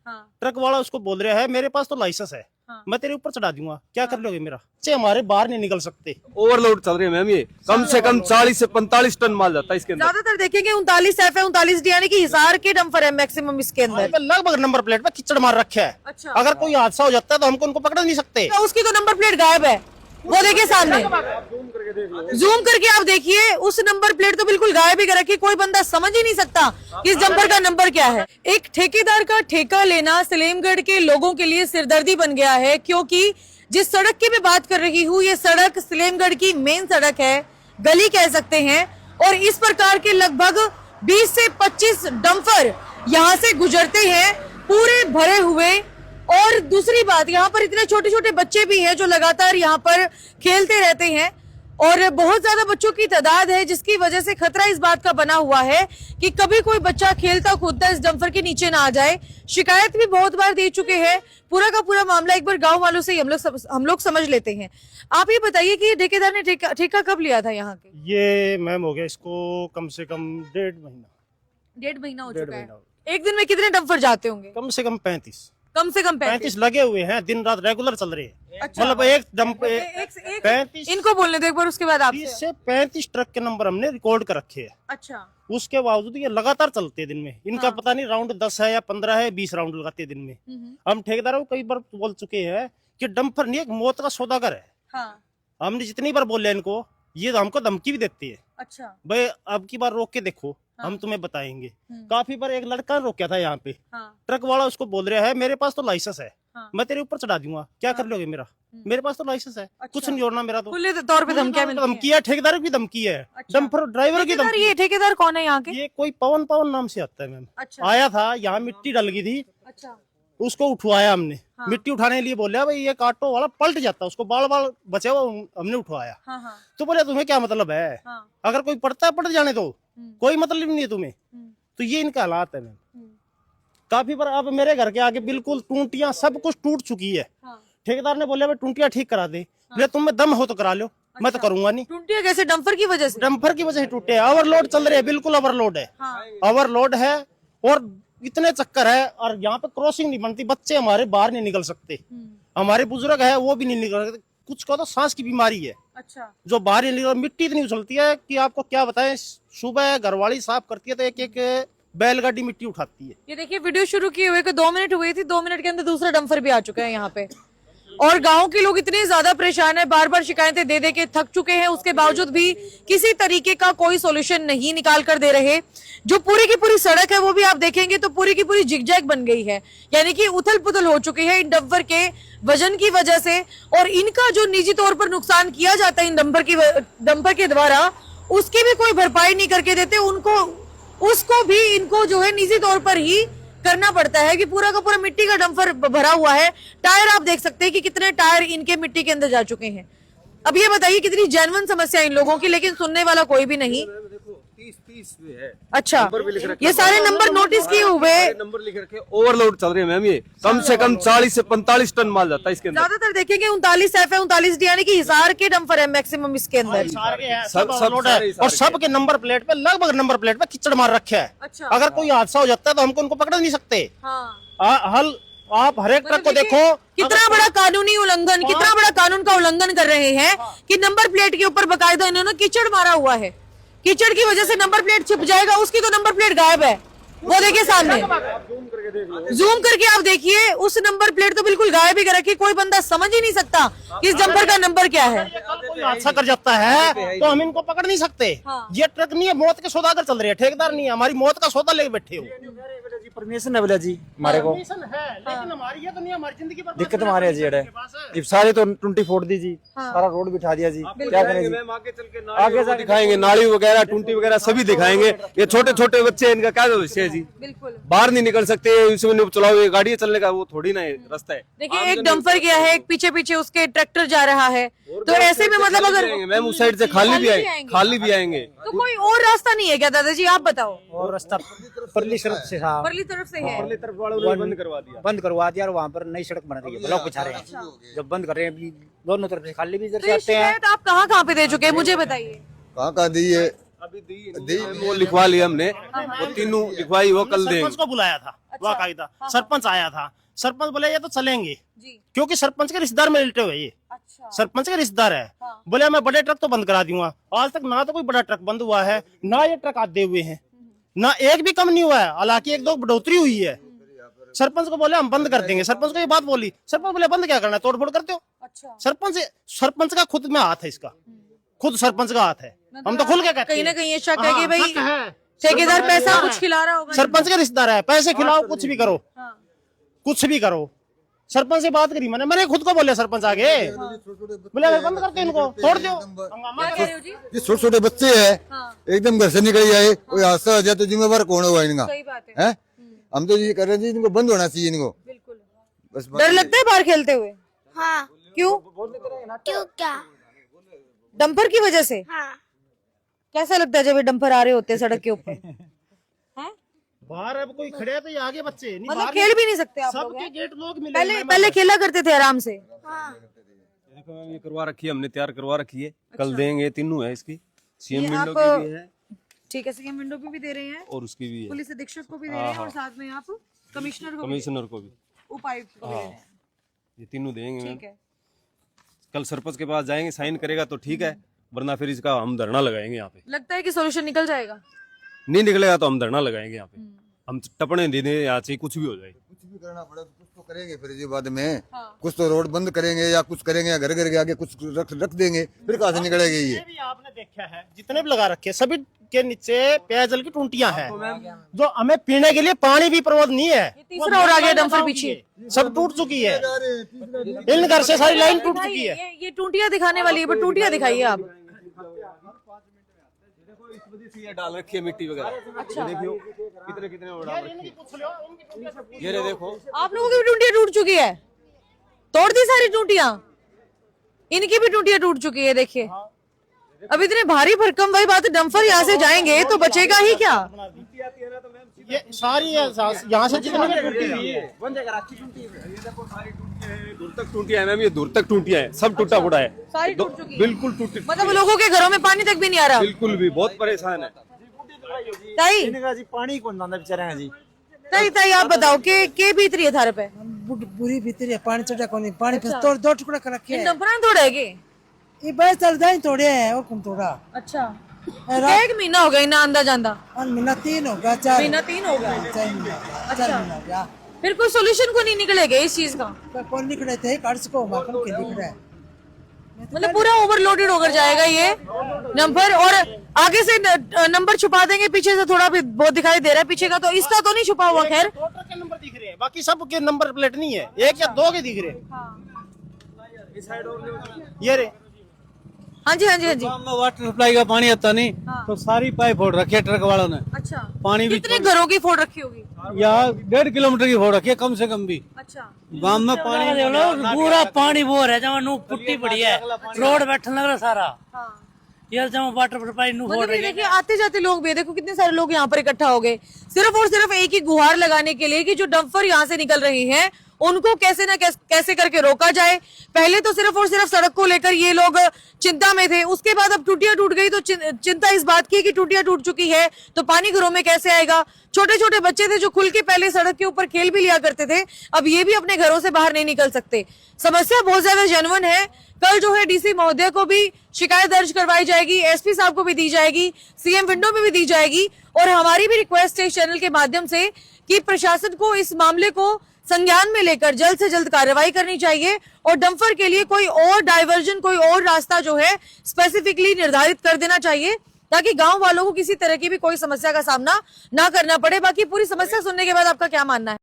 Truck वाला उसको बोल रहा है मेरे पास तो लाइसेंस है, मैं तेरे ऊपर चढ़ा दूंगा, क्या कर लोगे मेरा? बच्चे हमारे बाहर नहीं निकल सकते। ओवरलोड चल रही है मैम, ये कम से कम 40 से 45 टन माल जाता है इसके अंदर। ज्यादातर देखेंगे 39 एफ है, 39 डी यानी कि हिसार के डंपर है मैक्सिमम इसके अंदर। लगभग नंबर प्लेट पे कीचड़ मार रखा है। अच्छा। अगर कोई हादसा हो जाता है तो हमको उनको पकड़ नहीं सकते। तो उसकी तो नंबर प्लेट गायब है, वो देखिए सामने, जूम करके आप देखिए, उस नंबर प्लेट तो बिल्कुल गायब ही कर रखी, कोई बंदा समझ ही नहीं सकता कि इस डंपर का नंबर क्या है। एक ठेकेदार का ठेका लेना सलेमगढ़ के लोगों के लिए सिरदर्दी बन गया है, क्योंकि जिस सड़क की मैं बात कर रही हूँ ये सड़क सलेमगढ़ की मेन सड़क है, गली कह सकते हैं, और इस प्रकार के लगभग 20 से 25 डंपर यहाँ से गुजरते हैं पूरे भरे हुए। और दूसरी बात, यहाँ पर इतने छोटे छोटे बच्चे भी हैं जो लगातार यहाँ पर खेलते रहते हैं, और बहुत ज्यादा बच्चों की तादाद है, जिसकी वजह से खतरा इस बात का बना हुआ है कि कभी कोई बच्चा खेलता कूदता इस डंपर के नीचे ना आ जाए। शिकायत भी बहुत बार दे चुके हैं। पूरा का पूरा मामला एक बार गांव वालों से हम लोग समझ लेते हैं। आप ये बताइए कि ठेकेदार ने ठेका कब लिया था यहाँ के? ये मैम हो गया इसको कम से कम 1.5 महीना। 1.5 महीना हो चुका है। एक दिन में कितने डंपर जाते होंगे? कम से कम 35। कम से कम 35 लगे हुए हैं, दिन रात रेगुलर चल रहे हैं। अच्छा। मतलब एक डंप 35 इनको बोलने दो एक बार, उसके बाद आपसे। 30 से 35 ट्रक के नंबर हमने रिकॉर्ड कर रखे हैं। अच्छा। उसके बावजूद ये लगातार चलते हैं दिन में। इनका हाँ। पता नहीं राउंड 10 है या 15 है, 20 राउंड लगाते हैं दिन में। हम ठेकेदारों को कई बार बोल चुके हैं कि डंपर नहीं, एक मौत का सौदागर है। हाँ। हमने जितनी बार बोले इनको, ये हमको धमकी भी देती है। अच्छा। भाई अब की बार रोक के देखो, हाँ। हम तुम्हें बताएंगे। काफी बार एक लड़का रोका था यहाँ पे। हाँ। ट्रक वाला उसको बोल रहा है मेरे पास तो लाइसेंस है, हाँ। मैं तेरे ऊपर चढ़ा दूंगा, क्या कर लोगे मेरा? मेरे पास तो लाइसेंस है। अच्छा। कुछ नहीं जोड़ना मेरा तो। खुले तौर पे धमकी है, ठेकेदार की धमकी है। अच्छा। डंपर ड्राइवर की धमकी। ये ठेकेदार कौन है यहाँ के? ये कोई पवन नाम से आता है मैम। अच्छा। आया था यहाँ, मिट्टी डल गई थी। अच्छा। उसको उठवाया हमने। हाँ। मिट्टी उठाने के लिए बोला भाई ये काटो वाला पलट जाता, उसको बाल बचे हुआ हमने उठवाया। हाँ। तो बोले तुम्हें क्या मतलब है? हाँ। अगर कोई पड़ता है पड़ जाने दो, कोई मतलब नहीं है तुम्हें। तो ये इनका हालात है मैम। काफी बार अब मेरे घर के आगे बिल्कुल टूटियां सब कुछ टूट चुकी है। हाँ। ठेकेदार ने बोला भाई टूटियां ठीक करा दे। बोले तुम में दम हो तो करा लो, मैं तो करूंगा नहीं। टूटियां कैसे? डंपर की वजह से? डंपर की वजह से टूटे, ओवरलोड चल रहे हैं, बिल्कुल ओवरलोड है। हाँ। ओवरलोड है और इतने चक्कर है, और यहाँ पे क्रॉसिंग नहीं बनती, बच्चे हमारे बाहर नहीं निकल सकते, हमारे बुजुर्ग है वो भी नहीं निकल सकते। कुछ को तो सांस की बीमारी है। अच्छा। जो बाहर नहीं निकल, मिट्टी इतनी उछलती है कि आपको क्या बताएं। सुबह घरवाली साफ करती है तो एक एक बैलगाड़ी मिट्टी उठाती है। ये देखिए, वीडियो शुरू किए हुए 2 मिनट हुई थी, 2 मिनट के अंदर दूसरा डंपर भी आ चुका है यहाँ पे, और गांव के लोग इतने ज्यादा परेशान है, बार बार शिकायतें दे दे के थक चुके हैं, उसके बावजूद भी किसी तरीके का कोई सॉल्यूशन नहीं निकाल कर दे रहे। जो पूरी की पूरी सड़क है वो भी आप देखेंगे तो पूरी की पूरी जिगजैग बन गई है, यानी कि उथल पुथल हो चुकी है इन डंपर के वजन की वजह से। और इनका जो निजी तौर पर नुकसान किया जाता है इन डंपर के द्वारा, उसकी भी कोई भरपाई नहीं करके देते उनको, उसको भी इनको जो है निजी तौर पर ही करना पड़ता है कि पूरा का पूरा मिट्टी का डंपर भरा हुआ है। टायर आप देख सकते हैं कि कितने टायर इनके मिट्टी के अंदर जा चुके हैं। अब ये बताइए कितनी जेन्युइन समस्या इन लोगों की, लेकिन सुनने वाला कोई भी नहीं। 30 है। अच्छा, ये सारे नंबर नोटिस किए हुए, नंबर लिख रखे, ओवरलोड चल रही है मैम, ये कम से कम 40 से 45 टन माल जाता है इसके अंदर। ज्यादातर देखेंगे 39 एफ है, 39 डी यानी कि हिसार के डंपर है मैक्सिमम इसके अंदर। और सबके नंबर प्लेट पे, लगभग नंबर प्लेट पे कीचड़ मार रखा है। अच्छा। अगर कोई हादसा हो जाता है तो हमको उनको पकड़ नहीं सकते। हाँ। हल आप हर एक ट्रक को देखो, कितना बड़ा कानूनी उल्लंघन, कितना बड़ा कानून का उल्लंघन कर रहे हैं कि नंबर प्लेट के ऊपर बकायदा इन्होंने कीचड़ मारा हुआ है। कीचड़ की वजह से नंबर प्लेट छिप जाएगा, उसकी तो नंबर प्लेट गायब है, वो देखिए सामने, जूम करके आप देखिए, उस नंबर प्लेट तो बिल्कुल गायब ही कर रखी, कोई बंदा समझ ही नहीं सकता कि इस डंपर का नंबर क्या है। कोई हादसा कर जाता है तो हम इनको पकड़ नहीं सकते। हाँ। ये ट्रक नहीं है, मौत के सौदागर चल रहे हैं, ठेकेदार नहीं है, हमारी मौत का सौदा लेके बैठे हो। परमिशन है बोला जी हमारे को, लेकिन हमारी ये तो नहीं, हमारी जिंदगी पर दिक्कत हमारे है जी। जब सारे तो टूंटी फोड़ दी जी, सारा रोड बिठा दिया जी, क्या करें जी? आगे से दिखाएंगे, नाली वगैरह टूंटी वगैरह सभी दिखाएंगे। ये छोटे छोटे बच्चे हैं, इनका क्या भविष्य है जी? बिल्कुल बाहर नहीं निकल सकते, इसमें चलाओ, ये गाड़ी चलने का वो थोड़ी ना रास्ता है। देखिए, एक डंपर गया है, एक पीछे पीछे उसके ट्रैक्टर जा रहा है, तो ऐसे में मतलब अगर मैम उस साइड से खाली भी आएंगे तो कोई और रास्ता नहीं है क्या दादाजी, आप बताओ? और रास्ता परली सड़क से था, परली तरफ से है। बंद करवा दिया, बंद करवा दिया, और वहाँ पर नई सड़क बना रही है, ब्लॉक बिछा रहे हैं। जब बंद कर रहे हैं, अभी दोनों तरफ से खाली भी इधर तो से ये आते हैं। शिकायत आप कहाँ पे दे चुके हैं, मुझे बताइए। कहाँ दी है? अभी दी वो लिखवा लिया हमने, वो तीनों लिखवाई, वो कल देंगे। सरपंच को बुलाया था, बाकायदा। सरपंच आया था, सरपंच बोले ये तो चलेंगे जी। क्योंकि सरपंच के रिश्तेदार में लिटे हुए ये, अच्छा। सरपंच के रिश्तेदार है। बोले मैं बड़े ट्रक तो बंद करा दूंगा। आज तक ना तो कोई बड़ा ट्रक बंद हुआ है, ना ये ट्रक आते हुए हैं, ना एक भी कम नहीं हुआ है, हालांकि एक दो बढ़ोतरी हुई है। सरपंच को बोले हम बंद कर देंगे, सरपंच को ये बात बोली, सरपंच बोले बंद क्या करना है, तोड़फोड़ करते हो। अच्छा। सरपंच का खुद में हाथ है, इसका खुद सरपंच का हाथ है। हम तो खुल के कहते कहीं ना हैं कहीं ये शक है कि भाई शक है। ठेकेदार पैसा कुछ खिला रहा होगा। सरपंच के रिश्तेदार है, पैसे खिलाओ, कुछ भी करो, कुछ भी करो। सरपंच से बात करी मैंने खुद को बोले सरपंच आगे, बोले बंद करते इनको, तोड़ दो। क्या कह रहे हो जी? ये छोटे छोटे बच्चे हैं, एकदम घर से निकल जाए, कोई हादसा हो जाए तो जिम्मेवार कौन होगा इनका? सही बात है। हैं? हम तो ये कर रहे हैं, इनको बंद होना चाहिए इनको। बिल्कुल। बस डर लगता है बाहर खेलते हुए? हाँ। क्यों? क्यों क्या? डंपर की वजह से? हाँ। कैसा लगता है जब ये डंपर आ रहे होते हैं सड़क के ऊपर? हैं? बाहर अब कोई खड़े है तो ये आगे बच्चे नहीं, मतलब बाहर खेल भी नहीं सकते आप लोग? सबके हैं? गेट लोग मिले। पहले खेला करते थे आराम से। हाँ। देखो मैम, ये करवा रखी है हमने, तैयार करवा रखी है, कल देंगे। तीनों है इसकी, सीएम ये विंडो आप- की भी है ठीक है, सीएम विंडो पे भी दे रहे हैं, और उसकी भी है, पुलिस अधीक्षक को भी दे रहे हैं और साथ में आप कमिश्नर को भी, कमिश्नर को भी, उपायुक्त को भी दे रहे हैं। ये तीनों देंगे मैम। ठीक है। कल सरपंच के पास जाएंगे, साइन करेगा तो ठीक है, वरना फिर इसका हम धरना लगाएंगे यहाँ पे। लगता है कि सोल्यूशन निकल जाएगा? नहीं निकलेगा तो हम धरना लगाएंगे यहाँ पे, हम टपने दे दें यहाँ से, कुछ भी हो जाए। कुछ भी करना पड़े तो कुछ तो करेंगे फिर ये बाद में। कुछ तो रोड बंद करेंगे या कुछ करेंगे, या घर घर के आगे कुछ रख देंगे, फिर कहाँ से निकलेगी ये? भी आपने देखा है, जितने भी लगा रखे हैं, सभी के नीचे पेयजल की टूंटियां हैं, जो हमें पीने के लिए पानी भी प्रबंध नहीं है। तीसरा और आगे डंपर पीछे सब टूट चुकी है, इन घर से सारी लाइन टूट चुकी है। ये टूटियां दिखाने वाली है, पर टूटियां दिखाइए आप। ये डाल रखी है मिट्टी वगैरह। अच्छा। देखियो कितने कितने वो डाल रखी है। ये रे देखो, आप लोगों की भी टूटियां टूट चुकी है, तोड़ दी सारी टूटियां, इनकी भी टूटियां टूट चुकी है। देखिए अब इतने भारी भरकम भाई बात, डंपर यहाँ से जाएंगे तो बचेगा ही क्या? ये सारी यहाँ से जितनी भी टूटी हुई है, दूर तक टूटियां है मैम, ये दूर तक टूटियां है, सब टूटा फूटा है, सारी टूट चुकी है। बिल्कुल टूटी, मतलब लोगों के घरों में पानी तक भी नहीं आ रहा। बिल्कुल भी, बहुत परेशान है। ताई जी पानी कौन दांदा बेचारे हैं जी। ताई आप बताओ के बीत रही है थारे पे? बुरी भीतरी है, पानी चढ़ा कोनी, पानी पे तोड़ दो टुकड़ा कर रखे इन हैं। डंपरां तोड़े के? ये बस चल जाए तोड़े हैं, और कौन तोड़ा? अच्छा, एक महीना हो गया ना आंदा जांदा? और महीना 3 होगा, 4 महीना 3 हो गया। 4 महीना हो गया। फिर कोई सोल्यूशन को नहीं निकलेगा इस चीज का? पर कौन निकले थे, कर्ज को माकन के निकले। मतलब पूरा ओवरलोडेड होकर जाएगा ये नंबर, और आगे से नंबर छुपा देंगे, पीछे से थोड़ा भी बहुत दिखाई दे रहा है पीछे का, तो इसका तो नहीं छुपा हुआ। खैर टोटल के नंबर दिख रहे हैं, बाकी सब के नंबर प्लेट नहीं है, एक या दो के दिख रहे हैं। ये रे हाँ जी, हाँ जी, हाँ जी। गांव में वाटर सप्लाई का पानी आता नहीं, तो सारी पाइप फोड़ रखी है ट्रक वालों ने। अच्छा, पानी भी कितने घरों की फोड़ रखी होगी? यहाँ 1.5 किलोमीटर की फोड़ रखी है कम से कम भी। अच्छा, गांव में पानी पूरा पानी वो है जब नू पुट्टी पड़ी है, रोड बैठने लग रहा सारा। ये जब वाटर सप्लाई नू फोड़ मतलब रही ये है। देखिए आते जाते लोग भी देखो, कितने सारे लोग यहाँ पर इकट्ठा हो गए, सिर्फ और सिर्फ एक ही गुहार लगाने के लिए कि जो डंपर यहाँ से निकल रही हैं उनको कैसे ना कैसे करके रोका जाए। पहले तो सिर्फ और सिर्फ सड़क को लेकर ये लोग चिंता में थे, उसके बाद अब टूटियां टूट गई तो चिंता इस बात की कि टूटियां टूट चुकी है तो पानी घरों में कैसे आएगा। छोटे छोटे बच्चे थे जो खुल के पहले सड़क के ऊपर खेल भी लिया करते थे, अब ये भी अपने घरों से बाहर नहीं निकल सकते। समस्या बहुत ज्यादा जेन्युइन है। कल जो है डीसी महोदय को भी शिकायत दर्ज करवाई जाएगी, एसपी साहब को भी दी जाएगी, सीएम विंडो में भी दी जाएगी, और हमारी भी रिक्वेस्ट है इस चैनल के माध्यम से कि प्रशासन को इस मामले को संज्ञान में लेकर जल्द से जल्द कार्रवाई करनी चाहिए और डंपर के लिए कोई और डाइवर्जन, कोई और रास्ता जो है स्पेसिफिकली निर्धारित कर देना चाहिए, ताकि गांव वालों को किसी तरह की भी कोई समस्या का सामना ना करना पड़े। बाकी पूरी समस्या सुनने के बाद आपका क्या मानना है?